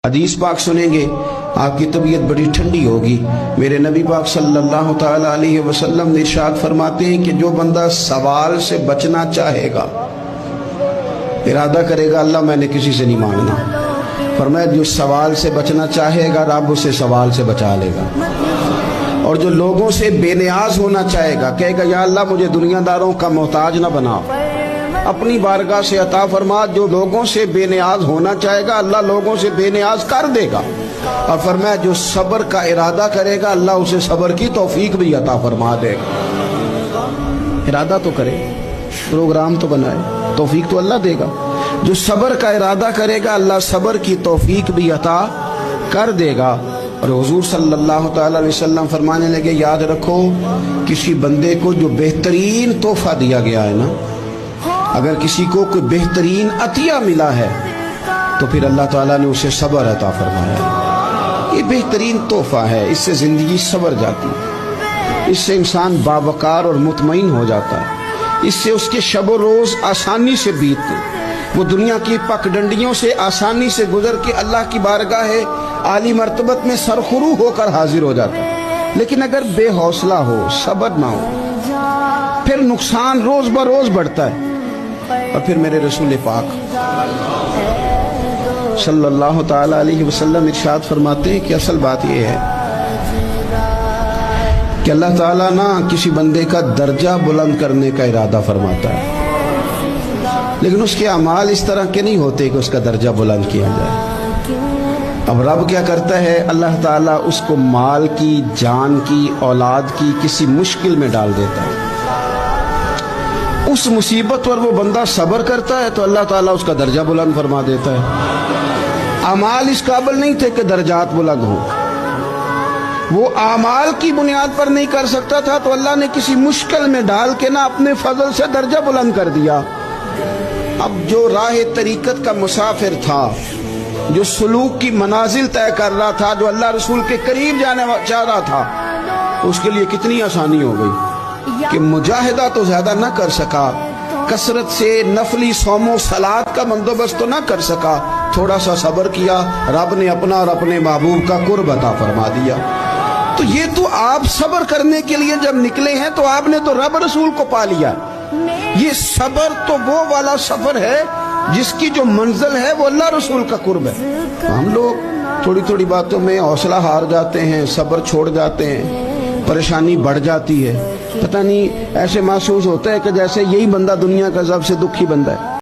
حدیث پاک سنیں گے آپ کی طبیعت بڑی ٹھنڈی ہوگی۔ میرے نبی پاک صلی اللہ تعالی علیہ وسلم نے ارشاد فرماتے ہیں کہ جو بندہ سوال سے بچنا چاہے گا، ارادہ کرے گا اللہ میں نے کسی سے نہیں مانگنا، فرمایا جو سوال سے بچنا چاہے گا رب اسے سوال سے بچا لے گا، اور جو لوگوں سے بے نیاز ہونا چاہے گا کہے گا یا اللہ مجھے دنیا داروں کا محتاج نہ بنا، اپنی بارگاہ سے عطا فرما۔ جو لوگوں سے بے نیاز ہونا چاہے گا اللہ لوگوں سے بے نیاز کر دے گا، اور فرمایا جو صبر کا ارادہ کرے گا اللہ اسے صبر کی توفیق بھی عطا فرما دے گا۔ ارادہ تو کرے، پروگرام تو بنائے، توفیق تو اللہ دے گا۔ جو صبر کا ارادہ کرے گا اللہ صبر کی توفیق بھی عطا کر دے گا۔ اور حضور صلی اللہ تعالی علیہ وسلم فرمانے لگے یاد رکھو کسی بندے کو جو بہترین تحفہ دیا گیا ہے نا، اگر کسی کو کوئی بہترین عطیہ ملا ہے تو پھر اللہ تعالیٰ نے اسے صبر عطا فرمایا۔ یہ بہترین تحفہ ہے، اس سے زندگی سنور جاتی ہے، اس سے انسان باوقار اور مطمئن ہو جاتا ہے، اس سے اس کے شب و روز آسانی سے بیتتے، وہ دنیا کی پگڈنڈیوں سے آسانی سے گزر کے اللہ کی بارگاہ عالی مرتبت میں سرخرو ہو کر حاضر ہو جاتا ہے۔ لیکن اگر بے حوصلہ ہو، صبر نہ ہو، پھر نقصان روز بروز بڑھتا ہے۔ اور پھر میرے رسول پاک صلی اللہ تعالی علیہ وسلم ارشاد فرماتے ہیں کہ اصل بات یہ ہے کہ اللہ تعالیٰ نہ کسی بندے کا درجہ بلند کرنے کا ارادہ فرماتا ہے، لیکن اس کے اعمال اس طرح کے نہیں ہوتے کہ اس کا درجہ بلند کیا جائے۔ اب رب کیا کرتا ہے، اللہ تعالیٰ اس کو مال کی، جان کی، اولاد کی کسی مشکل میں ڈال دیتا ہے، اس مصیبت پر وہ بندہ صبر کرتا ہے تو اللہ تعالیٰ اس کا درجہ بلند فرما دیتا ہے۔ اعمال اس قابل نہیں تھے کہ درجات بلند ہوں، وہ اعمال کی بنیاد پر نہیں کر سکتا تھا تو اللہ نے کسی مشکل میں ڈال کے نہ اپنے فضل سے درجہ بلند کر دیا۔ اب جو راہ طریقت کا مسافر تھا، جو سلوک کی منازل طے کر رہا تھا، جو اللہ رسول کے قریب جانے چاہ رہا تھا، اس کے لیے کتنی آسانی ہو گئی کہ مجاہدہ تو زیادہ نہ کر سکا، کثرت سے نفلی صوم و صلات کا بندوبست تو نہ کر سکا، تھوڑا سا صبر کیا، رب نے اپنا اور اپنے محبوب کا قرب عطا فرما دیا۔ تو یہ تو آپ صبر کرنے کے لیے جب نکلے ہیں تو آپ نے تو رب رسول کو پا لیا۔ یہ صبر تو وہ والا سفر ہے جس کی جو منزل ہے وہ اللہ رسول کا قرب ہے۔ ہم لوگ تھوڑی تھوڑی باتوں میں حوصلہ ہار جاتے ہیں، صبر چھوڑ جاتے ہیں، پریشانی بڑھ جاتی ہے، پتہ نہیں ایسے محسوس ہوتا ہے کہ جیسے یہی بندہ دنیا کا سب سے دکھی بندہ ہے۔